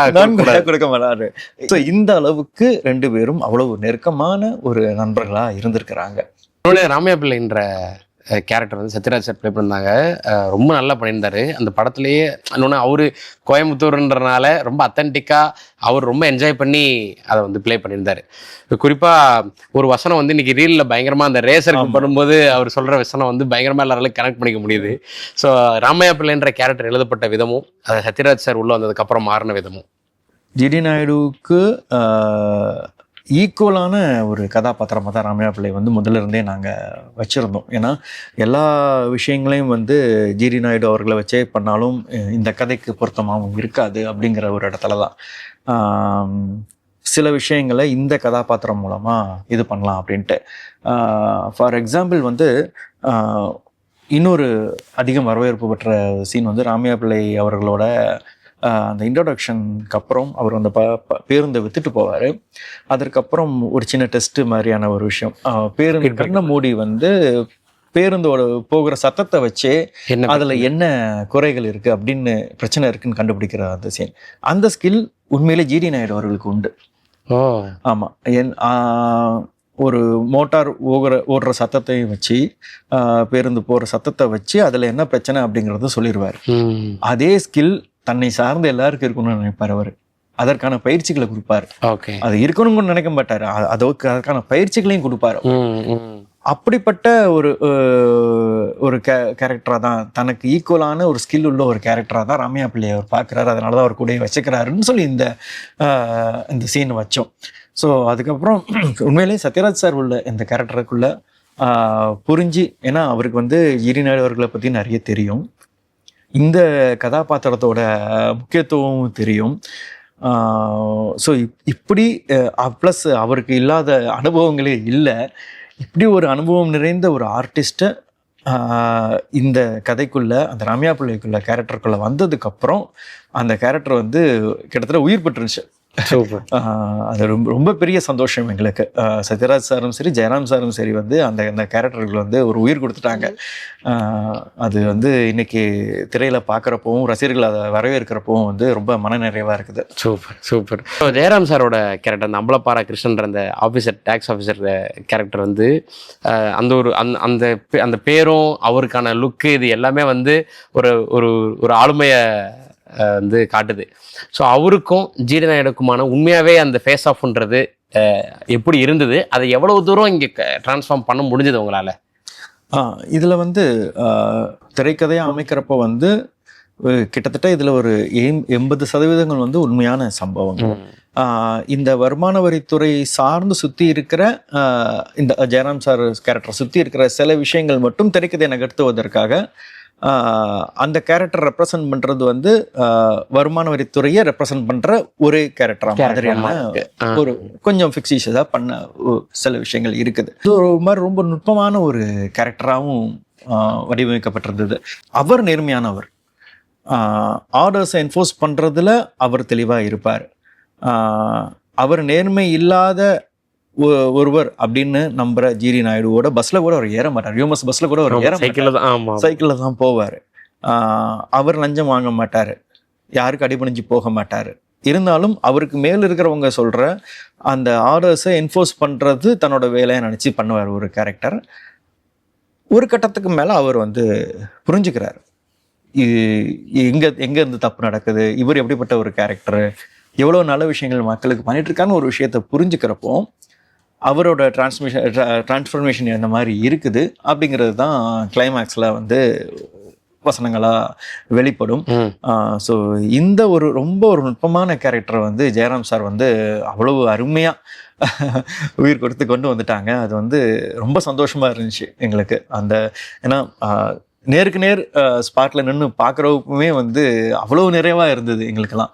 கொடுக்க மாட்டாரு. ஸோ இந்த அளவுக்கு 2 பேரும் அவ்வளவு நெருக்கமான ஒரு நண்பர்களா இருந்திருக்கிறாங்க. ராமையா பிள்ளைன்ற கேரக்டர் வந்து சத்யராஜ் சார் ப்ளே பண்ணாங்க, ரொம்ப நல்லா பண்ணியிருந்தாரு அந்த படத்துலேயே. இன்னொன்று அவரு கோயம்புத்தூர்ன்றனால ரொம்ப அத்தன்டிக்காக அவர் ரொம்ப என்ஜாய் பண்ணி அதை வந்து ப்ளே பண்ணியிருந்தாரு. குறிப்பாக ஒரு வசனம் வந்து இன்னைக்கு ரீலில் பயங்கரமாக அந்த ரேசருக்கு பண்ணும்போது அவர் சொல்கிற வசனம் வந்து பயங்கரமாக எல்லாராலும் கனெக்ட் பண்ணிக்க முடியுது. ஸோ ராமையா பிள்ளைன்ற கேரக்டர் எழுதப்பட்ட விதமும் அதை சத்யராஜ் சார் உள்ள வந்ததுக்கப்புறம் மாறின விதமும். ஜிடி நாயுடுவுக்கு ஈக்குவலான ஒரு கதாபாத்திரமாக தான் ராமையா பிள்ளை வந்து முதல்ல இருந்தே நாங்கள் வச்சுருந்தோம். ஏன்னா எல்லா விஷயங்களையும் வந்து ஜிடி நாயுடு அவர்களை வச்சே பண்ணாலும் இந்த கதைக்கு பொருத்தமாகவும் இருக்காது அப்படிங்கிற ஒரு இடத்துல தான் சில விஷயங்களை இந்த கதாபாத்திரம் மூலமாக இது பண்ணலாம் அப்படின்ட்டு. ஃபார் எக்ஸாம்பிள் வந்து இன்னொரு அதிகம் வரவேற்பு பெற்ற சீன் வந்து ராமையா பிள்ளை அவர்களோட அந்த இன்ட்ரோடக்ஷனுக்கு அப்புறம் அவர் அந்த பேருந்தை வித்துட்டு போவார். அதற்கப்புறம் ஒரு சின்ன டெஸ்ட்டு மாதிரியான ஒரு விஷயம், பேருந்து கண்ணை மூடி வந்து பேருந்தோட போகிற சத்தத்தை வச்சே அதில் என்ன குறைகள் இருக்குது அப்படின்னு பிரச்சனை இருக்குன்னு கண்டுபிடிக்கிற அந்த சீன், அந்த ஸ்கில் உண்மையிலே ஜிடி நாயுடு அவர்களுக்கு உண்டு. ஆமாம், ஒரு மோட்டார் ஓடுற சத்தத்தையும் வச்சு பேருந்து போகிற சத்தத்தை வச்சு அதில் என்ன பிரச்சனை அப்படிங்கிறத சொல்லிடுவார். அதே ஸ்கில் தன்னை சார்ந்த எல்லாருக்கும் இருக்கணும்னு நினைப்பார் அவர். அதற்கான பயிற்சிகளை கொடுப்பாரு. அது இருக்கணும்னு நினைக்க மாட்டாரு, அதற்கான பயிற்சிகளையும் கொடுப்பாரு. அப்படிப்பட்ட ஒரு கேரக்டரா தான், தனக்கு ஈக்குவலான ஒரு ஸ்கில் உள்ள ஒரு கேரக்டரா தான் ராமையா பிள்ளை அவர் பார்க்குறாரு. அதனாலதான் அவர் கூட வச்சுக்கிறாருன்னு சொல்லி இந்த சீன் வச்சோம். ஸோ அதுக்கப்புறம் உண்மையிலேயே சத்யராஜ் சார் உள்ள இந்த கேரக்டருக்குள்ள புரிஞ்சு, ஏன்னா அவருக்கு வந்து ஜிடி நாயுடு அவர்களை பற்றி நிறைய தெரியும், இந்த கதாபாத்திரத்தோட முக்கியத்துவமும் தெரியும். ஸோ இப்படி ப்ளஸ் அவருக்கு இல்லாத அனுபவங்களே இல்லை. இப்படி ஒரு அனுபவம் நிறைந்த ஒரு ஆர்டிஸ்ட்டை இந்த கதைக்குள்ளே, அந்த ராமையா பிள்ளைக்குள்ள கேரக்டருக்குள்ளே வந்ததுக்கப்புறம் அந்த கேரக்டர் வந்து கிட்டத்தட்ட உயிர் பெற்றுருச்சு. அது ரொம்ப பெரிய சந்தோஷம் எங்களுக்கு. சத்யராஜ் சாரும் சரி, ஜெயராம் சாரும் சரி வந்து அந்த கேரக்டர்கள் வந்து ஒரு உயிர் கொடுத்துட்டாங்க. அது வந்து இன்னைக்கு திரையில பார்க்குறப்பவும் ரசிகர்கள் அதை வரவேற்கிறப்பவும் வந்து ரொம்ப மனநிறைவாக இருக்குது. சூப்பர். ஜெயராம் சாரோட கேரக்டர், அந்த அம்பலப்பாரா கிருஷ்ணன்ற அந்த ஆஃபீஸர், டேக்ஸ் ஆஃபீஸர் கேரக்டர் வந்து அந்த பேரும் அவருக்கான லுக்கு இது எல்லாமே வந்து ஒரு ஆளுமையை வந்து காட்டுது. ஸோ அவருக்கும் ஜிடி நாயுடுக்குமான உண்மையாகவே அந்த ஃபேஸ் ஆஃப்ன்றது எப்படி இருந்தது, அதை எவ்வளவு தூரம் இங்கே டிரான்ஸ்ஃபார்ம் பண்ண முடிஞ்சது உங்களால்? இதில் வந்து திரைக்கதையாக அமைக்கிறப்போ வந்து கிட்டத்தட்ட இதில் ஒரு 80% வந்து உண்மையான சம்பவங்கள். இந்த வருமான வரித்துறை சார்ந்து சுற்றி இருக்கிற இந்த ஜெயராம் சார் கேரக்டர் சுற்றி இருக்கிற சில விஷயங்கள் மட்டும் திரைக்கதையை நகர்த்துவதற்காக அந்த கேரக்டர் ரெப்ரசன்ட் பண்றது வந்து வருமான வரித்துறையை ரெப்ரசன்ட் பண்ற ஒரு கேரக்டரா மாதிரியான ஒரு கொஞ்சம் ஃபிக்ஸிஷஸா பண்ண சில விஷயங்கள் இருக்குது. ஒரு மாதிரி ரொம்ப நுட்பமான ஒரு கேரக்டராகவும் வடிவமைக்கப்பட்டிருந்தது. அவர் நேர்மையானவர், ஆர்டர்ஸை என்ஃபோர்ஸ் பண்றதுல அவர் தெளிவா இருப்பார். அவர் நேர்மை இல்லாத ஒருவர் அப்படின்னு நம்புற ஜிடி நாயுடுவோட பஸ்ல கூட அவர் ஏற மாட்டார். யூஎம்எஸ் பஸ்ல கூட அவர் ஏற சைக்கிள்ல தான் போவார். அவர் லஞ்சம் வாங்க மாட்டார், யாருக்கு அடிபணிஞ்சு போக மாட்டார். இருந்தாலும் அவருக்கு மேல் இருக்கிறவங்க சொல்ற அந்த ஆர்டர்ஸை என்ஃபோர்ஸ் பண்றது தன்னோட வேலையை நினைச்சு பண்ணுவார் ஒரு கேரக்டர். ஒரு கட்டத்துக்கு மேல அவர் வந்து புரிஞ்சுக்கிறார், எங்க இருந்து தப்பு நடக்குது, இவர் எப்படிப்பட்ட ஒரு கேரக்டர், எவ்வளவு நல்ல விஷயங்கள் மக்களுக்கு பண்ணிட்டு இருக்கான்னு ஒரு விஷயத்த புரிஞ்சுக்கிறப்போ அவரோட டிரான்ஸ்ஃபர்மேஷன் என்ன மாதிரி இருக்குது அப்படிங்கிறது தான் கிளைமேக்ஸில் வந்து வசனங்களாக வெளிப்படும். ஸோ இந்த ரொம்ப ஒரு நுட்பமான கேரக்டரை வந்து ஜெயராம் சார் வந்து அவ்வளவு அருமையாக உயிர் கொடுத்து கொண்டு வந்துட்டாங்க. அது வந்து ரொம்ப சந்தோஷமாக இருந்துச்சு எங்களுக்கு. ஏன்னா நேருக்கு நேர் ஸ்பாட்ல நின்று பார்க்குறவுக்குமே வந்து அவ்வளோ நிறைவாக இருந்தது எங்களுக்கெல்லாம்.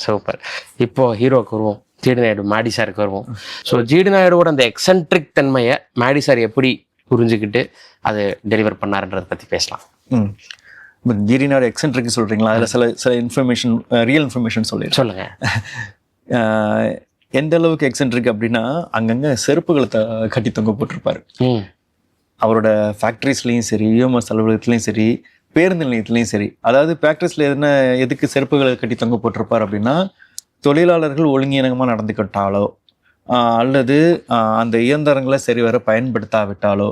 சூப்பர். இப்போ ஹீரோக்கு வருவோம், ஜிடி நாயுடு மாடி சாருக்கு வருவோம். ஸோ ஜிடி நாயுடோட அந்த எக்ஸென்ட்ரிக் தன்மையை மாடி சார் எப்படி புரிஞ்சுக்கிட்டு அதை டெலிவர் பண்ணாருன்றதை பற்றி பேசலாம். ஜிடி நாயுடு எக்ஸென்ட்ரிக் சொல்கிறீங்களா? அதில் சில இன்ஃபர்மேஷன், ரியல் இன்ஃபர்மேஷன் சொல்லுங்க. எந்த அளவுக்கு எக்ஸென்ட்ரிக் அப்படின்னா, அங்கங்கே செருப்புகளை கட்டி தொங்க போட்டிருப்பாரு. அவரோட ஃபேக்ட்ரிஸ்லேயும் சரி, யூஎம்எஸ் அலுவலகத்துலேயும் சரி, பேருந்து நிலையத்துலேயும் சரி. அதாவது ஃபேக்ட்ரிஸில் எதுக்கு செருப்புகளை கட்டி தொங்க போட்டிருப்பார் அப்படின்னா, தொழிலாளர்கள் ஒழுங்கீனமாக நடந்துக்கிட்டாலோ அல்லது அந்த இயந்திரங்களை சரிவர பயன்படுத்தாவிட்டாலோ,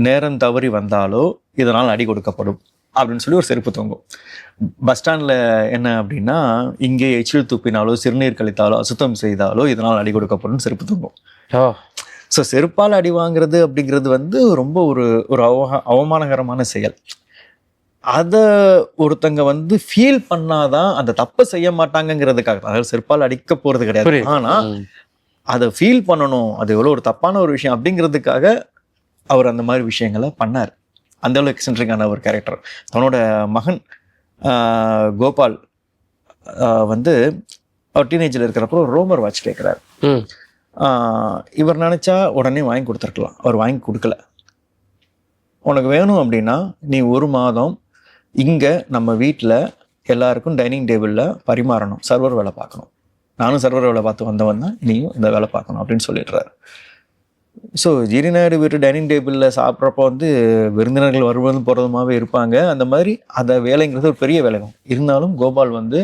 நேரம் தவறி வந்தாலோ இதனால் அடி கொடுக்கப்படும் அப்படின்னு சொல்லி ஒரு செருப்பு தொங்கும். பஸ் ஸ்டாண்டில் என்ன அப்படின்னா, இங்கே எச்சில் துப்பினாலோ சிறுநீர் கழித்தாலோ அசுத்தம் செய்தாலோ இதனால் அடி கொடுக்கப்படும் செருப்பு தொங்கும். ஸோ செருப்பால் அடி வாங்குறது அப்படிங்கிறது வந்து ரொம்ப ஒரு அவமானகரமான செயல். அதை ஒருத்தங்க வந்து ஃபீல் பண்ணாதான் அந்த தப்பை செய்ய மாட்டாங்கிறதுக்காக, அதாவது செருப்பால் அடிக்க போறது கிடையாது. ஆனா அதை ஃபீல் பண்ணணும், அது எவ்வளோ ஒரு தப்பான ஒரு விஷயம் அப்படிங்கிறதுக்காக அவர் அந்த மாதிரி விஷயங்களை பண்ணார். அந்த அளவு எக்ஸென்ட்ரிக்கான ஒரு கேரக்டர். தன்னோட மகன் கோபால் வந்து அவர் டீனேஜில் இருக்கிறப்போ ஒரு ரோமர் வாட்ச் கேட்குறாரு. இவர் நினச்சா உடனே வாங்கி கொடுத்துருக்கலாம், அவர் வாங்கி கொடுக்கல. உனக்கு வேணும் அப்படின்னா நீ 1 மாதம் இங்கே நம்ம வீட்டில் எல்லாருக்கும் டைனிங் டேபிளில் பரிமாறணும், சர்வர் வேலை பார்க்கணும். நானும் சர்வர் வேலை பார்த்து வந்தவன் தான், நீயும் இந்த வேலை பார்க்கணும் அப்படின்னு சொல்லிடுறாரு. ஸோ ஜிடி நாயுடு வீட்டு டைனிங் டேபிளில் சாப்பிட்றப்போ வந்து விருந்தினர்கள் வருவதும் போகிறதுமாவே இருப்பாங்க. அந்த மாதிரி அந்த வேலைங்கிறது ஒரு பெரிய வேலை தான். இருந்தாலும் கோபால் வந்து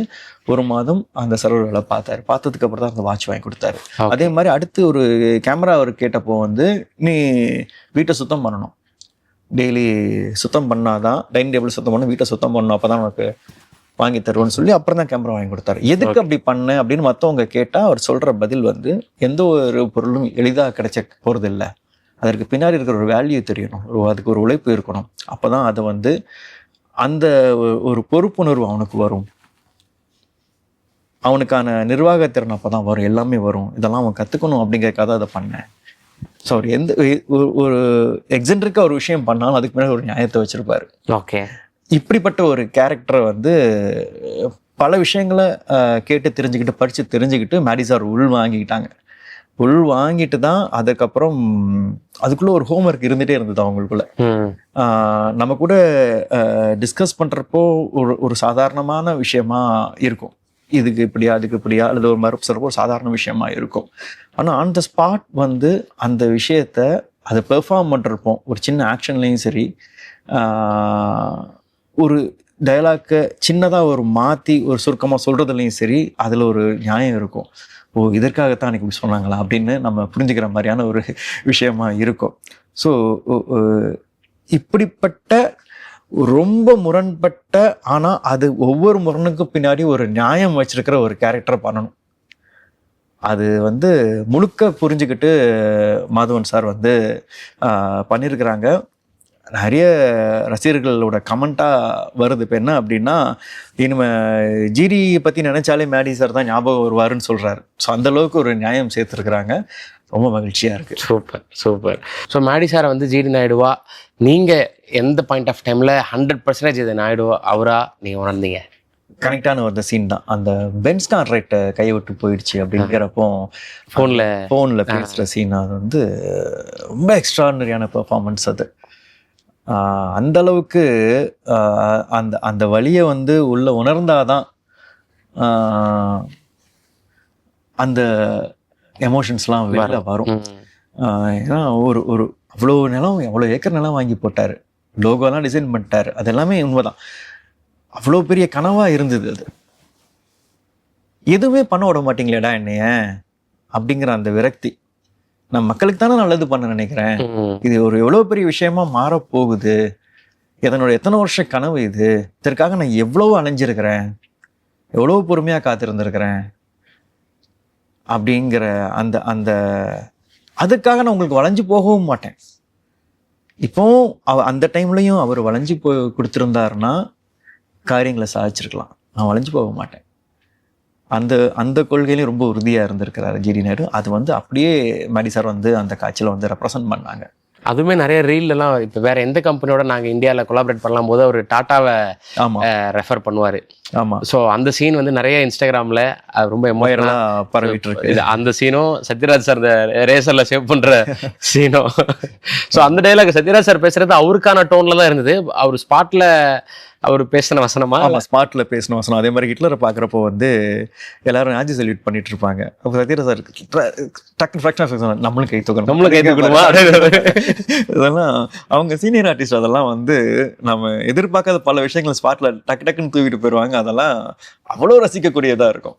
1 மாதம் அந்த சர்வர் வேலை பார்த்தாரு. பார்த்ததுக்கு அப்புறம் தான் அந்த வாட்ச் வாங்கி கொடுத்தாரு. அதே மாதிரி அடுத்து ஒரு கேமரா அவர் கேட்டப்போ வந்து நீ வீட்டை சுத்தம் பண்ணணும், டெய்லி சுத்தம் பண்ணாதான், டைனிங் டேபிள் சுத்தம் பண்ணணும், வீட்டை சுத்தம் பண்ணணும், அப்போ தான் உனக்கு வாங்கி தருவோன்னு சொல்லி அப்புறம் தான் கேமரா வாங்கி கொடுத்தாரு. எதுக்கு அப்படி பண்ண அப்படின்னு மற்றவங்க கேட்டால் அவர் சொல்கிற பதில் வந்து எந்த ஒரு பொருளும் எளிதாக கிடைச்ச போகிறது இல்லை, அதற்கு பின்னாடி இருக்கிற ஒரு வேல்யூ தெரியணும், அதுக்கு ஒரு உழைப்பு இருக்கணும், அப்போ தான் அதை வந்து அந்த ஒரு பொறுப்புணர்வு அவனுக்கு வரும், அவனுக்கான நிர்வாகத்திறன் அப்போ தான் வரும், எல்லாமே வரும், இதெல்லாம் அவன் கற்றுக்கணும் அப்படிங்கிறக்காக அதை பண்ணேன். ஸோ அவர் எந்த ஒரு எக்ஸென்ட்ரிக்காக ஒரு விஷயம் பண்ணாலும் அதுக்கு மேலே ஒரு நியாயத்தை வச்சுருப்பார். ஓகே, இப்படிப்பட்ட ஒரு கேரக்டரை வந்து பல விஷயங்களை கேட்டு தெரிஞ்சுக்கிட்டு படித்து தெரிஞ்சுக்கிட்டு மேடி சார் உள் வாங்கிட்டு தான் அதுக்கப்புறம் அதுக்குள்ளே ஒரு ஹோம்ஒர்க் இருந்துகிட்டே இருந்தது அவங்களுக்குள்ள. நம்ம கூட டிஸ்கஸ் பண்ணுறப்போ ஒரு சாதாரணமான விஷயமா இருக்கும், இதுக்கு இப்படியா அதுக்கு இப்படியா அல்லது ஒரு மறுப்பு சொல்கிறப்போ ஒரு சாதாரண விஷயமா இருக்கும். ஆனால் ஆன் த ஸ்பாட் வந்து அந்த விஷயத்த அதை பெர்ஃபார்ம் பண்ணுறப்போ ஒரு சின்ன ஆக்ஷன்லேயும் சரி, ஒரு டயலாக்கை சின்னதாக ஒரு மாற்றி ஒரு சுருக்கமாக சொல்கிறதுலையும் சரி, அதில் ஒரு நியாயம் இருக்கும். ஓ, இதற்காகத்தான் எனக்கு இப்படி சொன்னாங்களா அப்படின்னு நம்ம புரிஞ்சுக்கிற மாதிரியான ஒரு விஷயமா இருக்கும். ஸோ இப்படிப்பட்ட ரொம்ப முரண்பட்ட, ஆனால் அது ஒவ்வொரு முரணுக்கும் பின்னாடி ஒரு நியாயம் வச்சிருக்கிற ஒரு கேரக்டரை பண்ணணும். அது வந்து முழுக்க புரிஞ்சுக்கிட்டு மாதவன் சார் வந்து பண்ணியிருக்கிறாங்க. நிறைய ரசிகர்களோட கமெண்ட்டாக வருது. இப்போ என்ன அப்படின்னா, இனிமேல் ஜிடியை பற்றி நினச்சாலே மேடி சார் தான் ஞாபகம் வருவாருன்னு சொல்கிறாரு. ஸோ அந்தளவுக்கு ஒரு நியாயம் சேர்த்துருக்குறாங்க. ரொம்ப மகிழ்ச்சியாக இருக்குது. Super super. ஸோ மேடி சாரை வந்து ஜிடி நாயுடுவா நீங்கள் எந்த பாயிண்ட் ஆஃப் டைமில் 100% இது நாயுடுவா அவரா நீங்கள் உணர்ந்தீங்க? கனெக்டான ஒரு சீன் தான், அந்த பென்ஸ் கார் ரைட்டை கையை விட்டு போயிடுச்சு அப்படிங்கிறப்போ ஃபோனில் பேசுகிற சீன். அது வந்து ரொம்ப எக்ஸ்ட்ராடனரியான பெர்ஃபார்மன்ஸ். அது அந்த அளவுக்கு அந்த அந்த வழியை வந்து உள்ள உணர்ந்தாதான் அந்த எமோஷன்ஸ்லாம் வெளில வரும். ஏன்னா ஒரு அவ்வளோ நிலம், அவ்வளோ ஏக்கர் நிலம் வாங்கி போட்டார், லோகோலாம் டிசைன் பண்ணிட்டார், அது எல்லாமே உண்மைதான். அவ்வளோ பெரிய கனவாக இருந்தது. அது எதுவுமே பண்ண விட மாட்டீங்களேடா என்னைய அப்படிங்கிற அந்த விரக்தி. நான் மக்களுக்கு தானே நல்லது பண்ண நினைக்கிறேன், இது ஒரு எவ்வளோ பெரிய விஷயமா மாறப்போகுது, இதனோட எத்தனை வருஷம் கனவு இது, இதற்காக நான் எவ்வளோ அலைஞ்சிருக்கிறேன், எவ்வளோ பொறுமையாக காத்திருந்திருக்கிறேன் அப்படிங்கிற அந்த அந்த அதுக்காக நான் உங்களுக்கு வளைஞ்சு போகவும் மாட்டேன். இப்போவும் அந்த டைம்லையும் அவர் வளைஞ்சு கொடுத்துருந்தாருன்னா காரியங்களை சாதிச்சிருக்கலாம். நான் வளைஞ்சு போக மாட்டேன். அந்த அந்த கொள்கையிலையும் ரொம்ப உறுதியாக இருந்திருக்கிறாரு ஜிடி நாயுடு. அது வந்து அப்படியே மேடி சார் வந்து அந்த காட்சியில் வந்து ரெப்ரசன்ட் பண்ணாங்க. அதுவுமே நிறைய ரீல்லாம் இப்போ வேற எந்த கம்பெனியோட நாங்கள் இந்தியாவில் கொலாபரேட் பண்ணலாம் போது அவர் டாட்டாவை ரெஃபர் பண்ணுவார். ஆமாம். ஸோ அந்த சீன் வந்து நிறைய இன்ஸ்டாகிராமில் ரொம்ப எமோஷனலாக பரவிட்டு இருக்கு. அந்த சீனும் சத்யராஜ் சார் இந்த ரேசரில் சேவ் பண்ணுற சீனும். ஸோ அந்த டைலாக் சத்யராஜ் சார் பேசுறது அவருக்கான டோனில் தான் இருந்தது. அவர் ஸ்பாட்டில் அவர் பேசின வசனமா? ஆமாம், ஸ்பாட்டில் பேசின வசனம். அதே மாதிரி ஹிட்லரை பார்க்குறப்போ வந்து எல்லாரும் ஆஜி சல்யூட் பண்ணிட்டு இருப்பாங்க. அப்போ சத்யராஜ் சார் டக்குனு ஃப்ராக்ஷன் நம்மளும் கை தூக்கணுமா இதெல்லாம் அவங்க சீனியர் ஆர்டிஸ்ட். அதெல்லாம் வந்து நம்ம எதிர்பார்க்காத பல விஷயங்கள் ஸ்பாட்டில் டக்குன்னு தூக்கிட்டு போயிடுவாங்க. அதெல்லாம் அவ்வளோ ரசிக்கக்கூடியதாக இருக்கும்.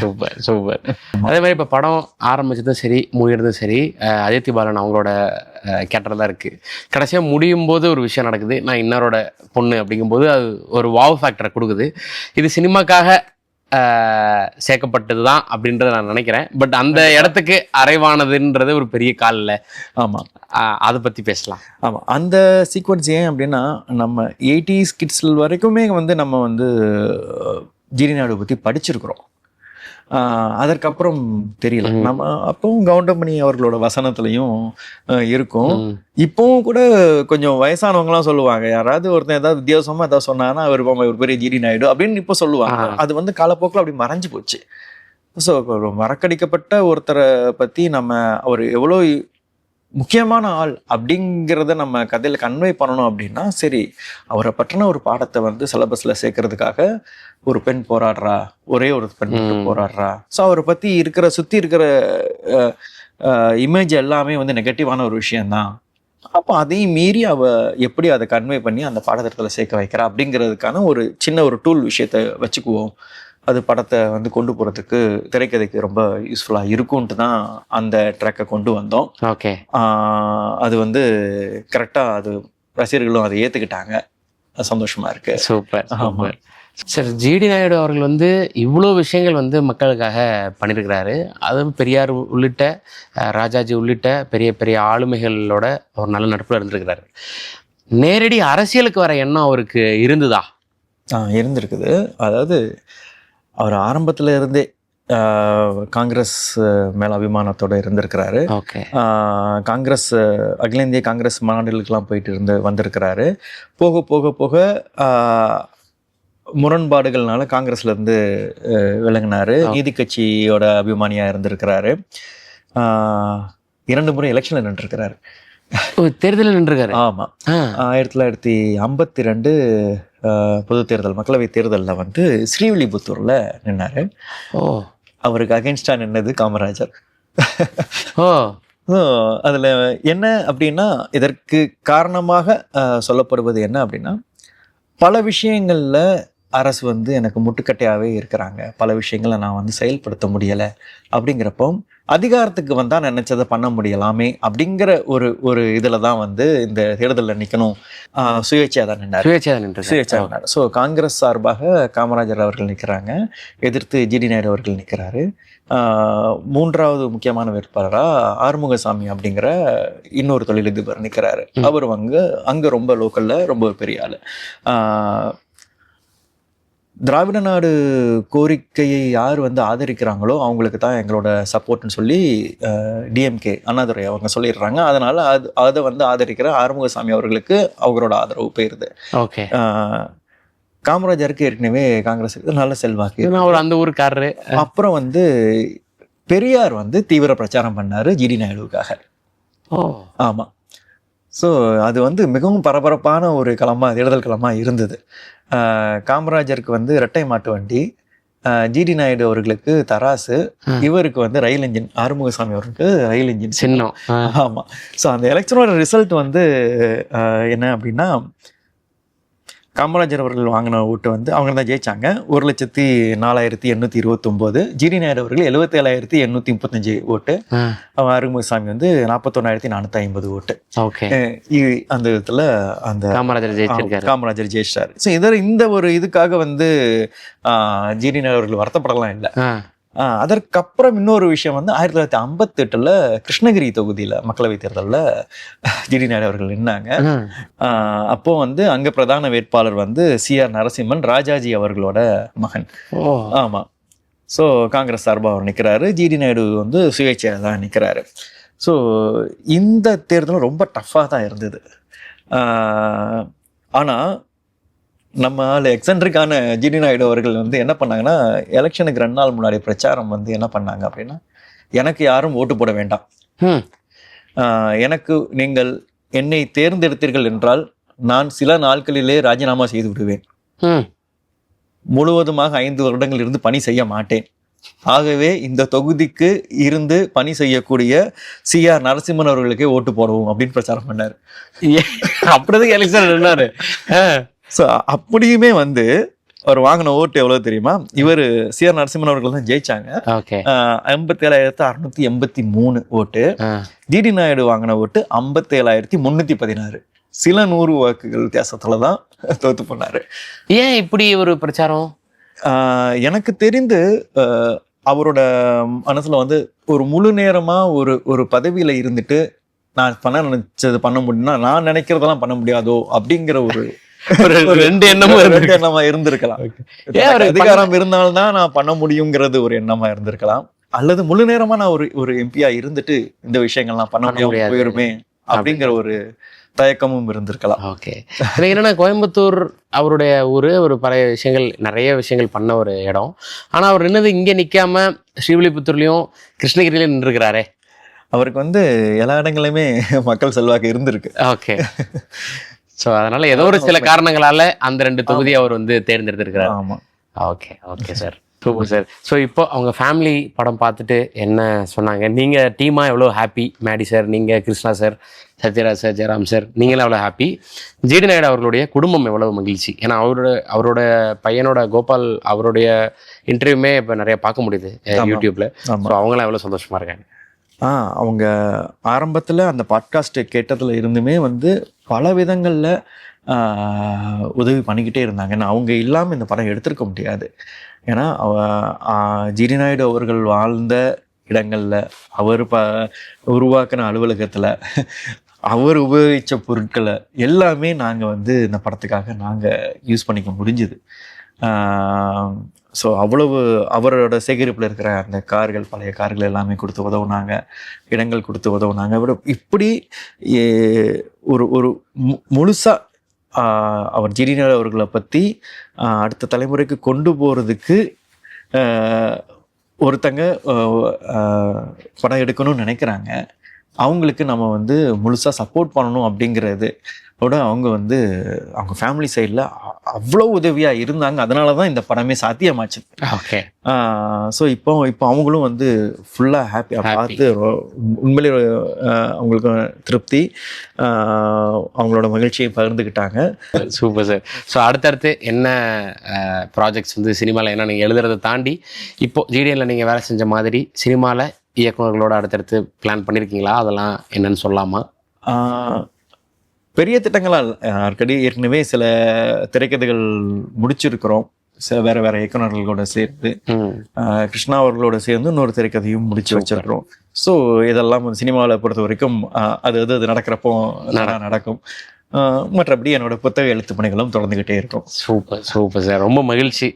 Super super. அதே மாதிரி இப்போ படம் ஆரம்பிச்சதும் சரி முடியறதும் சரி அதித்தி பாலன் அவங்களோட கேரக்டர் தான் இருக்குது. கடைசியாக முடியும் போது ஒரு விஷயம் நடக்குது, நான் இன்னரோட பொண்ணு அப்படிங்கும்போது அது ஒரு வாவ் ஃபேக்டரை கொடுக்குது. இது சினிமாக்காக சேர்க்கப்பட்டது தான் அப்படின்றத நான் நினைக்கிறேன். பட் அந்த இடத்துக்கு அரைவானதுன்றது ஒரு பெரிய கால் இல்லை. ஆமாம், அதை பற்றி பேசலாம். ஆமாம், அந்த சீக்வன்ஸ் ஏன் அப்படின்னா நம்ம 80s கிட்ஸ் வரைக்குமே வந்து நம்ம வந்து ஜிடி நாயுடு பற்றி படிச்சிருக்கிறோம். அதற்கப்புறம் தெரியல. நம்ம அப்பவும் கவுண்டமணி அவர்களோட வசனத்துலையும் இருக்கும். இப்பவும் கூட கொஞ்சம் வயசானவங்கலாம் சொல்லுவாங்க, யாராவது ஒருத்தன் ஏதாவது வித்தியாசமா ஏதாவது சொன்னாங்கன்னா அவர் பெரிய ஜிடி நாயுடு அப்படின்னு இப்போ சொல்லுவாங்க. அது வந்து காலப்போக்கில் அப்படி மறைஞ்சு போச்சு. ஸோ ஒரு மறக்கடிக்கப்பட்ட ஒருத்தரை பற்றி நம்ம அவர் எவ்வளோ முக்கியமான ஆள் அப்படிங்கிறத நம்ம கதையில் கன்வே பண்ணணும் அப்படின்னா, சரி அவரை பற்றின ஒரு பாடத்தை வந்து சிலபஸில் சேர்க்கறதுக்காக ஒரு பெண் போராடுறா, ஒரே ஒரு பெண் போராடுறா. ஸோ அவரை பற்றி சுற்றி இருக்கிற இமேஜ் எல்லாமே வந்து நெகட்டிவான ஒரு விஷயந்தான். அப்போ அதையும் மீறி எப்படி அதை கன்வே பண்ணி அந்த பாடத்திட்டத்தில் சேர்க்க வைக்கிறா அப்படிங்கிறதுக்கான ஒரு சின்ன ஒரு டூல் விஷயத்தை வச்சுக்குவோம். அது படத்தை வந்து கொண்டு போகிறதுக்கு திரைக்கதைக்கு ரொம்ப யூஸ்ஃபுல்லாக இருக்கும்ன்ட்டு தான் அந்த ட்ராக்கை கொண்டு வந்தோம். ஓகே. அது வந்து கரெக்டாக அது ரசிகர்களும் அதை ஏற்றுக்கிட்டாங்க. சந்தோஷமாக இருக்கு. Super super. Sir, GD Naidu அவர்கள் வந்து இவ்வளோ விஷயங்கள் வந்து மக்களுக்காக பண்ணியிருக்கிறாரு. அதுவும் பெரியார் உள்ளிட்ட ராஜாஜி உள்ளிட்ட பெரிய பெரிய ஆளுமைகளோட ஒரு நல்ல நட்பில் இருந்திருக்கிறாரு. நேரடி அரசியலுக்கு வர எண்ணம் அவருக்கு இருந்ததா? இருந்திருக்குது. அதாவது அவர் ஆரம்பத்தில் இருந்தே காங்கிரஸ் மேலே அபிமானத்தோடு இருந்திருக்கிறாரு. ஓகே. காங்கிரஸ் அகில இந்திய காங்கிரஸ் மாநாடுகளுக்கெல்லாம் போயிட்டு வந்திருக்கிறாரு. போக போக போக முரண்பாடுகள்னால காங்கிரஸ்லேருந்து விலகினார். நீதி கட்சியோட அபிமானியாக இருந்திருக்கிறாரு. 2 முறை எலெக்ஷனில் நின்றுருக்கிறாரு. தேர்தலில் நின்றுருக்காரு. ஆமாம். 1952 பொது தேர்தல், மக்களவை தேர்தலில் வந்து ஸ்ரீவில்லிபுத்தூரில் நின்னார். அவருக்கு அகென்ஸ்டாக நின்னது காமராஜர். அதில் என்ன அப்படின்னா, இதற்கு காரணமாக சொல்லப்படுவது என்ன அப்படின்னா, பல விஷயங்களில் அரசு வந்து எனக்கு முட்டுக்கட்டையாகவே இருக்கிறாங்க, பல விஷயங்களை நான் வந்து செயல்படுத்த முடியலை. அப்படிங்கிறப்போ அதிகாரத்துக்கு வந்தால் நினைச்சதை பண்ண முடியலாமே அப்படிங்கிற ஒரு இதில் தான் வந்து இந்த தேர்தலில் நிற்கணும். சுயேட்சையாக தான் நின்றார். சுயேட்சையாக நின்றார். ஸோ காங்கிரஸ் சார்பாக காமராஜர் அவர்கள் நிற்கிறாங்க, எதிர்த்து ஜிடி நாயுடு அவர்கள் நிற்கிறாரு. 3வது முக்கியமான வேட்பாளராக ஆறுமுகசாமி அப்படிங்கிற இன்னொரு தொழிலதிபர் நிற்கிறாரு. அவர் அங்கே ரொம்ப லோக்கலில் ரொம்ப பெரிய ஆள். திராவிட நாடு கோரிக்கையை யார் வந்து ஆதரிக்கிறாங்களோ அவங்களுக்கு தான் எங்களோட சப்போர்ட்னு சொல்லி டிஎம்கே அண்ணாதுரை அவங்க சொல்லிடுறாங்க. அதனால் அதை வந்து ஆதரிக்கிற ஆறுமுகசாமி அவர்களுக்கு அவங்களோட ஆதரவு போயிருது. ஓகே. காமராஜருக்கு ஏற்கனவே காங்கிரஸ் நல்ல செல்வாக்கு, அந்த ஊருக்காரரு. அப்புறம் வந்து பெரியார் வந்து தீவிர பிரச்சாரம் பண்ணார் ஜிடி நாயுடுவுக்காக. ஆமாம். ஸோ அது வந்து மிகவும் பரபரப்பான ஒரு தேர்தல் களமாக இருந்தது. காமராஜருக்கு வந்து இரட்டை மாட்டு வண்டி, ஜிடி நாயுடு அவர்களுக்கு தராசு, இவருக்கு வந்து ரயில் இன்ஜின், ஆறுமுகசாமி அவருக்கு ரயில் இன்ஜின் சின்னம். ஆமாம். ஸோ அந்த எலெக்ஷனோட ரிசல்ட் வந்து என்ன அப்படின்னா, காமராஜர் அவர்கள் வாங்கின ஓட்டு வந்து அவங்க தான் ஜெயிச்சாங்க. 1,04,829. ஜிடி நாயுடு அவர்கள் 77,835 ஓட்டு. ஆறுமுகசாமி வந்து 41,450 ஓட்டு. ஓகே. அந்த விதத்தில் அந்த காமராஜர் ஜெயிச்சார். ஸோ இந்த ஒரு இதுக்காக வந்து ஜிடி நாயுடு அவர்கள் வருத்தப்படலாம் இல்லை. அதற்கப்புறம் இன்னொரு விஷயம் வந்து 1958 கிருஷ்ணகிரி தொகுதியில் மக்களவை தேர்தலில் ஜிடி நாயுடு அவர்கள் நின்னாங்க. அப்போ வந்து அங்கே பிரதான வேட்பாளர் வந்து சிஆர் நரசிம்மன், ராஜாஜி அவர்களோட மகன். ஆமாம். ஸோ காங்கிரஸ் சார்பாக அவர் நிற்கிறாரு, ஜிடி நாயுடு வந்து சுயேட்சையாக தான் நிற்கிறாரு. ஸோ இந்த தேர்தலும் ரொம்ப டஃப்பாக தான் இருந்தது. ஆனால் நம்ம எக்ஸென்ட்ரிக்கான ஜிடி நாயுடு அவர்கள் வந்து என்ன பண்ணாங்கன்னா, எலெக்ஷனுக்கு 2 நாள் முன்னாடி பிரச்சாரம் வந்து என்ன பண்ணாங்க அப்படின்னா, எனக்கு யாரும் ஓட்டு போட வேண்டாம், எனக்கு நீங்கள் என்னை தேர்ந்தெடுத்தீர்கள் என்றால் நான் சில நாட்களிலே ராஜினாமா செய்து விடுவேன், முழுவதுமாக 5 வருடங்கள் இருந்து பணி செய்ய மாட்டேன், ஆகவே இந்த தொகுதிக்கு இருந்து பணி செய்யக்கூடிய சிஆர் நரசிம்மன் அவர்களுக்கே ஓட்டு போடுவோம் அப்படின்னு பிரச்சாரம் பண்ணார். அப்படிதான் எலெக்ஷன் நின்னாரு. ஸோ அப்படியுமே வந்து அவர் வாங்கின ஓட்டு எவ்வளோ தெரியுமா? இவர் சிஆர் நரசிம்மன் அவர்கள் தான் ஜெயிச்சாங்க. 57,683 ஓட்டு. ஜிடி நாயுடு வாங்கின ஓட்டு 57,316. சில 100 வாக்குகள் வித்தியாசத்துல தான் தோத்து போனாரு. ஏன் இப்படி ஒரு பிரச்சாரம்? எனக்கு தெரிந்து அவரோட மனசுல வந்து ஒரு முழு நேரமா ஒரு பதவியில இருந்துட்டு நான் பண்ண நினைச்சது பண்ண முடியும்னா நான் நினைக்கிறதெல்லாம் பண்ண முடியாதோ அப்படிங்கிற ஒரு ஒரு ரெண்டு எண்ணமும் ரெண்டு இருக்கு. எண்ணமா இருந்திருக்கலாம். ஏன் ஒரு அதிகாரம் இருந்தால்தான் நான் பண்ண முடியுங்கிறது ஒரு எண்ணமா இருந்திருக்கலாம். அல்லது முழு நேரமா நான் ஒரு எம்பியா இருந்துட்டு இந்த விஷயங்கள்லாம் பண்ண பண்ண முடியாது. முடியாம போயிருமே அப்படிங்கிற ஒரு தயக்கமும் இருந்திருக்கலாம். ஓகே. எனக்கு என்னன்னா கோயம்புத்தூர் அவருடைய ஊரு, ஒரு பழைய விஷயங்கள் நிறைய விஷயங்கள் பண்ண ஒரு இடம். ஆனா அவர் நின்னது இங்க நிக்காம ஸ்ரீவில்லிபுத்தூர்லயும் கிருஷ்ணகிரியிலயும் நின்றுக்கிறாரே. அவருக்கு எல்லா இடங்களுமே மக்கள் செல்வாக்கு இருந்திருக்கு. ஓகே. ஸோ அதனால ஏதோ ஒரு சில காரணங்களால அந்த 2 தொகுதியை அவர் தேர்ந்தெடுத்திருக்கிறார். ஆமா. Okay okay sir, super sir. So இப்போ அவங்க ஃபேமிலி படம் பார்த்துட்டு என்ன சொன்னாங்க? நீங்கள் டீமாக எவ்வளோ ஹாப்பி? மேடி சார், நீங்கள், Krishna sir, Sathyaraj sir, Jayaram sir, நீங்களும் எவ்வளோ ஹாப்பி? ஜிடி நாயுடு அவர்களுடைய குடும்பம் எவ்வளவு மகிழ்ச்சி? ஏன்னா அவரோட பையனோட கோபால் அவருடைய இன்டர்வியூமே இப்போ நிறைய பார்க்க முடியுது யூடியூப்ல. ஸோ அவங்களாம் எவ்வளோ சந்தோஷமா இருக்காங்க? அவங்க ஆரம்பத்தில் அந்த பாட்காஸ்ட் கேட்டதுல இருந்துமே பல விதங்களில் உதவி பண்ணிக்கிட்டே இருந்தாங்க. ஏன்னா அவங்க இல்லாமல் இந்த படம் எடுத்திருக்க முடியாது. ஏன்னா ஜிடி நாயுடு அவர்கள் வாழ்ந்த இடங்களில், அவர் உருவாக்கின அலுவலகத்தில், அவர் உபயோகித்த பொருட்களை எல்லாமே நாங்கள் இந்த படத்துக்காக நாங்கள் யூஸ் பண்ணிக்க முடிஞ்சுது. ஸோ அவ்வளவு அவரோட சேகரிப்பில் இருக்கிற அந்த கார்கள், பழைய கார்கள் எல்லாமே கொடுத்து உதவுனாங்க, இடங்கள் கொடுத்து உதவுனாங்க. இப்படி ஒரு முழுசாக அவர் ஜிடி நாயுடு அவர்களை பற்றி அடுத்த தலைமுறைக்கு கொண்டு போகிறதுக்கு ஒருத்தங்க படம் எடுக்கணும்னு நினைக்கிறாங்க. அவங்களுக்கு நம்ம முழுசாக சப்போர்ட் பண்ணணும் அப்படிங்கிறது அவங்க அவங்க ஃபேமிலி சைடில் அவ்வளோ உதவியாக இருந்தாங்க. அதனால தான் இந்த படமே சாத்தியமாச்சு. ஓகே. ஸோ இப்போ அவங்களும் ஃபுல்லாக ஹாப்பியாக பார்த்து உண்மையிலே அவங்களுக்கு திருப்தி, அவங்களோட மகிழ்ச்சியை பகிர்ந்துக்கிட்டாங்க. Super sir. ஸோ அடுத்தடுத்து என்ன ப்ராஜெக்ட்ஸ் சினிமாவில் என்ன நீங்கள் எழுதுறதை தாண்டி இப்போ ஜிடிஎன்ல நீங்கள் வேலை செஞ்ச மாதிரி சினிமாவில் இயக்குநர்களோட அடுத்தடுத்து பிளான் பண்ணியிருக்கீங்களா? அதெல்லாம் என்னன்னு சொல்லலாமா? பெரிய திட்டங்களால் ஆல்ரெடி ஏற்கனவே சில திரைக்கதைகள் முடிச்சிருக்கிறோம். வேற வேற இயக்குநர்களோட சேர்ந்து கிருஷ்ணா அவர்களோட சேர்ந்து இன்னொரு திரைக்கதையும் முடிச்சு வச்சிருக்கிறோம். ஸோ இதெல்லாம் சினிமாவில் பொறுத்த வரைக்கும் அது நடக்கிறப்போ நடக்கும். மற்றபடி என்னோட புத்தக எழுத்து பணிகளும் தொடர்ந்துகிட்டே இருக்கும். சூப்பர் சூப்பர் சார், ரொம்ப மகிழ்ச்சி.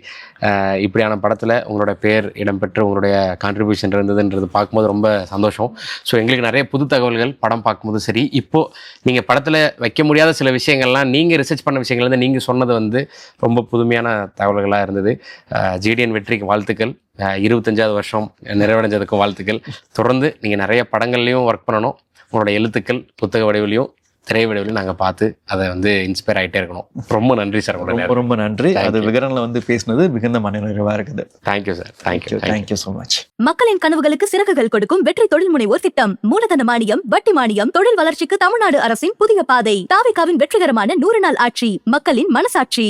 இப்படியான படத்தில் உங்களோட பேர் இடம்பெற்று உங்களுடைய கான்ட்ரிபியூஷன் இருந்ததுன்றது பார்க்கும்போது ரொம்ப சந்தோஷம். ஸோ எங்களுக்கு நிறைய புது தகவல்கள் படம் பார்க்கும்போது சரி, இப்போது நீங்கள் படத்தில் வைக்க முடியாத சில விஷயங்கள்லாம் நீங்கள் ரிசர்ச் பண்ண விஷயங்கள் நீங்கள் சொன்னது ரொம்ப புதுமையான தகவல்களாக இருந்தது. ஜிடிஎன் வெற்றிக்கு வாழ்த்துக்கள். 25வது வருஷம் நிறைவடைஞ்சதுக்கும் வாழ்த்துக்கள். தொடர்ந்து நீங்கள் நிறைய படங்கள்லையும் ஒர்க் பண்ணணும். உங்களோட எழுத்துக்கள் புத்தக வடிவிலையும் திரை வடிவிலையும் நாங்கள் பார்த்து அதை இன்ஸ்பயர் ஆகிட்டே இருக்கணும். ரொம்ப நன்றி சார். ரொம்ப நன்றி. அது விகரனில் பேசினது மிகுந்த மனநிறைவாக இருக்குது. Thank you sir. Thank you so much. மக்களின் கனவுகளுக்கு சிறகுகள் கொடுக்கும் வெற்றி தொழில் முனைவோர் திட்டம். மூலதன மானியம், வட்டி மானியம், தொழில் வளர்ச்சிக்கு தமிழ்நாடு அரசின் புதிய பாதை. தாவேகாவின் வெற்றிகரமான 100 நாள் ஆட்சி, மக்களின் மனசாட்சி.